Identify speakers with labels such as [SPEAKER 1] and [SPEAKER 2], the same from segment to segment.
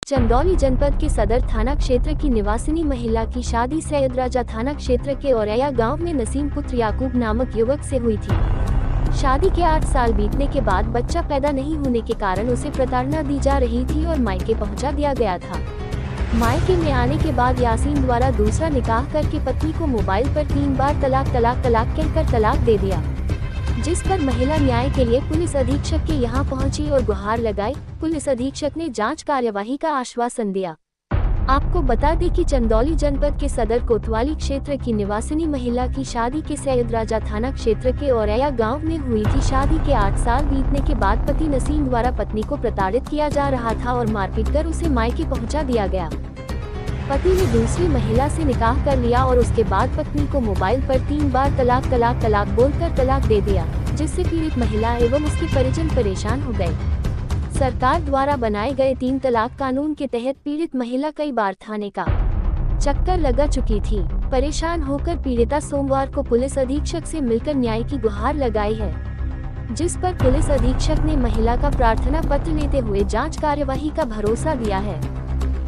[SPEAKER 1] चंदौली जनपद के सदर थाना क्षेत्र की निवासिनी महिला की शादी सैयद राजा थाना क्षेत्र के औरैया गांव में नसीम पुत्र याकूब नामक युवक से हुई थी। शादी के 8 साल बीतने के बाद बच्चा पैदा नहीं होने के कारण उसे प्रताड़ना दी जा रही थी और मायके पहुंचा दिया गया था। मायके में आने के बाद यासीन द्वारा दूसरा निकाह करके पत्नी को मोबाइल पर 3 बार तलाक कहकर तलाक दे दिया, जिस पर महिला न्याय के लिए पुलिस अधीक्षक के यहां पहुंची और गुहार लगाई। पुलिस अधीक्षक ने जांच कार्यवाही का आश्वासन दिया। आपको बता दें कि चंदौली जनपद के सदर कोतवाली क्षेत्र की निवासिनी महिला की शादी के सैयद राजा थाना क्षेत्र के औरैया गांव में हुई थी। शादी के 8 साल बीतने के बाद पति नसीम द्वारा पत्नी को प्रताड़ित किया जा रहा था और मारपीट कर उसे मायके पहुंचा दिया गया। पति ने दूसरी महिला से निकाह कर लिया और उसके बाद पत्नी को मोबाइल पर 3 बार तलाक बोलकर तलाक दे दिया, जिससे पीड़ित महिला एवं उसके परिजन परेशान हो गए। सरकार द्वारा बनाए गए 3 तलाक कानून के तहत पीड़ित महिला कई बार थाने का चक्कर लगा चुकी थी। परेशान होकर पीड़िता सोमवार को पुलिस अधीक्षक से मिलकर न्याय की गुहार लगाई है, जिस पर पुलिस अधीक्षक ने महिला का प्रार्थना पत्र लेते हुए जांच कार्यवाही का भरोसा दिया है।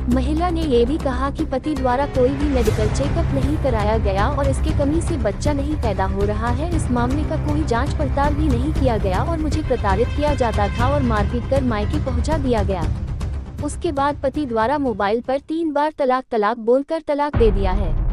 [SPEAKER 1] महिला ने ये भी कहा कि पति द्वारा कोई भी मेडिकल चेकअप नहीं कराया गया और इसके कमी से बच्चा नहीं पैदा हो रहा है। इस मामले का कोई जांच पड़ताल भी नहीं किया गया और मुझे प्रताड़ित किया जाता था और मारपीट कर मायके पहुंचा दिया गया। उसके बाद पति द्वारा मोबाइल पर 3 बार तलाक बोलकर तलाक दे दिया है।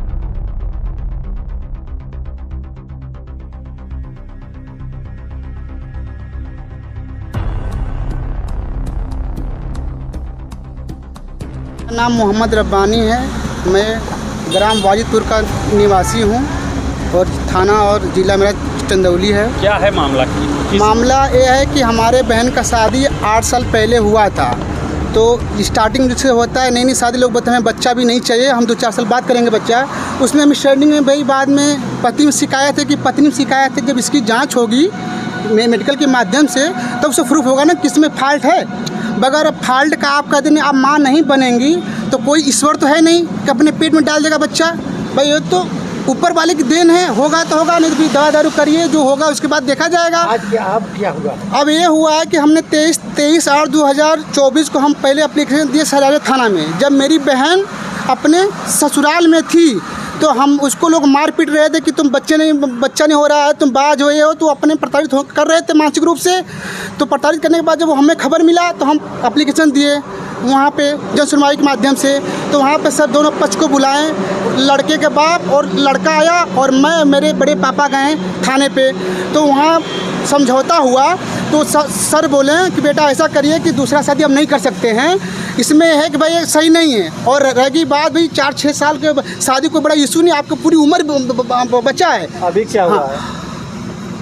[SPEAKER 2] नाम मोहम्मद रब्बानी है। मैं ग्राम वाजीपुर का निवासी हूँ और थाना और ज़िला मेरा चंदौली है।
[SPEAKER 3] क्या है मामला?
[SPEAKER 2] मामला ये है कि हमारे बहन का शादी 8 साल पहले हुआ था। तो स्टार्टिंग जिससे होता है नई शादी, लोग बताते हैं बच्चा भी नहीं चाहिए, हम 2-4 साल बाद करेंगे बच्चा। उसमें स्टार्टिंग में भाई, बाद में पत्नी में शिकायत है कि जब इसकी जाँच होगी मेडिकल के माध्यम से तब उससे प्रूफ होगा ना किस में फॉल्ट है। बगैर फॉल्ट का आप कह देंगे आप माँ नहीं बनेंगी तो कोई ईश्वर तो है नहीं कि अपने पेट में डाल देगा बच्चा। भाई ये तो ऊपर वाले की देन है, होगा तो होगा, नहीं तो फिर दवा दारू करिए, जो होगा उसके बाद देखा जाएगा।
[SPEAKER 4] आज क्या हुआ?
[SPEAKER 2] अब ये हुआ है कि हमने 23/8/2024 को हम पहले एप्लीकेशन दिए सरारे थाना में। जब मेरी बहन अपने ससुराल में थी तो हम उसको लोग मार पीट रहे थे कि तुम बच्चा नहीं हो रहा है, तुम बाज हो, तो अपने प्रताड़ित कर रहे थे मानसिक रूप से। तो प्रताड़ित करने के बाद जब हमें खबर मिला तो हम एप्लीकेशन दिए वहाँ पे जन सुनवाई के माध्यम से। तो वहाँ पे सर दोनों पक्ष को बुलाएं, लड़के के बाप और लड़का आया और मैं मेरे बड़े पापा गए थाने पे। तो वहाँ समझौता हुआ तो सर बोले कि बेटा ऐसा करिए कि दूसरा शादी हम नहीं कर सकते हैं, इसमें है कि भाई सही नहीं है। और रहेगी बात भाई 4-6 साल के शादी को बड़ा इशू नहीं, आपको पूरी उम्र बचा है।
[SPEAKER 4] अभी क्या हुआ है?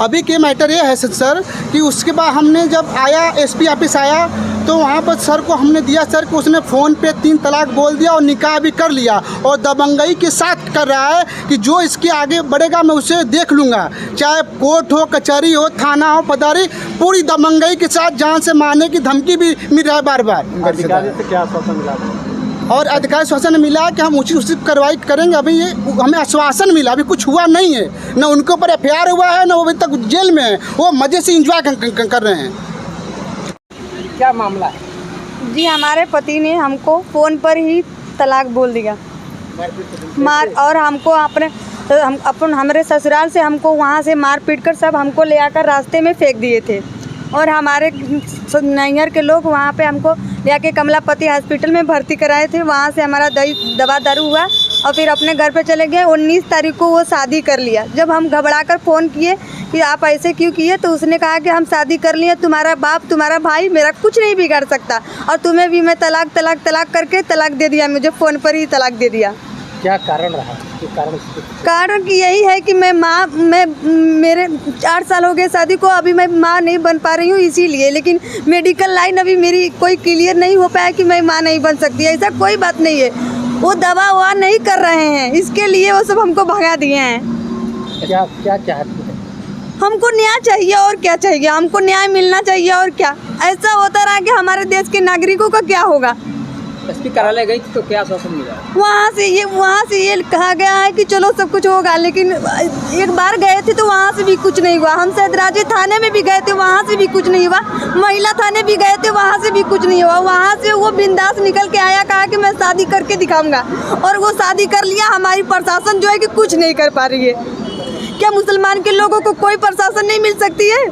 [SPEAKER 2] अभी के मैटर ये है सर कि उसके बाद हमने जब आया एसपी ऑफिस आया तो वहाँ पर सर को हमने दिया सर को, उसने फ़ोन पे 3 तलाक बोल दिया और निकाह भी कर लिया और दबंगई के साथ कर रहा है कि जो इसके आगे बढ़ेगा मैं उसे देख लूँगा, चाहे कोर्ट हो, कचहरी हो, थाना हो, पदारी, पूरी दबंगई के साथ जान से मारने की धमकी भी मिल रहा है बार बार।
[SPEAKER 4] अधिकारी से क्या आश्वासन मिला?
[SPEAKER 2] और अधिकारी आश्वासन मिला कि हम उचित कार्रवाई करेंगे। अभी ये हमें आश्वासन मिला, अभी कुछ हुआ नहीं है, न उनके ऊपर FIR हुआ है, न वो अभी तक जेल में है, वो मज़े से इंजॉय कर रहे हैं।
[SPEAKER 4] क्या मामला है?
[SPEAKER 5] जी हमारे पति ने हमको फ़ोन पर ही तलाक बोल दिया और हमको हमारे ससुराल से हमको वहाँ से मार पीट कर सब हमको ले आकर रास्ते में फेंक दिए थे। और हमारे नैहर के लोग वहाँ पे हमको ले आके कमलापति हॉस्पिटल में भर्ती कराए थे। वहाँ से हमारा दवा दारू हुआ और फिर अपने घर पे चले गए। 19 तारीख को वो शादी कर लिया। जब हम घबरा कर फ़ोन किए कि आप ऐसे क्यों किए, तो उसने कहा कि हम शादी कर लिए, तुम्हारा बाप तुम्हारा भाई मेरा कुछ नहीं बिगाड़ सकता और तुम्हें भी मैं तलाक करके तलाक दे दिया, मुझे फ़ोन पर ही तलाक दे दिया।
[SPEAKER 4] क्या कारण रहा?
[SPEAKER 5] कारण की यही है कि मैं मेरे 8 साल हो गए शादी को, अभी मैं माँ नहीं बन पा रही हूँ इसीलिए। लेकिन मेडिकल लाइन अभी मेरी कोई क्लियर नहीं हो पाया कि मैं माँ नहीं बन सकती, ऐसा कोई बात नहीं है। वो दवा ववा नहीं कर रहे हैं, इसके लिए वो सब हमको भगा दिए हैं।
[SPEAKER 4] क्या चाहती है?
[SPEAKER 5] हमको न्याय चाहिए और क्या चाहिए, हमको न्याय मिलना चाहिए और क्या। ऐसा होता रहा कि हमारे देश के नागरिकों का क्या होगा?
[SPEAKER 4] एसपी कार्यालय गई थी तो क्या आश्वासन मिला?
[SPEAKER 5] वहाँ से ये कहा गया है कि चलो सब कुछ होगा, लेकिन एक बार गए थे तो वहाँ से भी कुछ नहीं हुआ। हम सैदराजी थाने में भी गए थे, वहाँ से भी कुछ नहीं हुआ। महिला थाने भी गए थे, वहाँ से भी कुछ नहीं हुआ। वहाँ से वो बिंदास निकल के आया, कहा कि मैं शादी करके दिखाऊंगा, और वो शादी कर लिया। हमारी प्रशासन जो है कि कुछ नहीं कर पा रही है। क्या मुसलमान के लोगों को कोई प्रशासन नहीं मिल सकती है?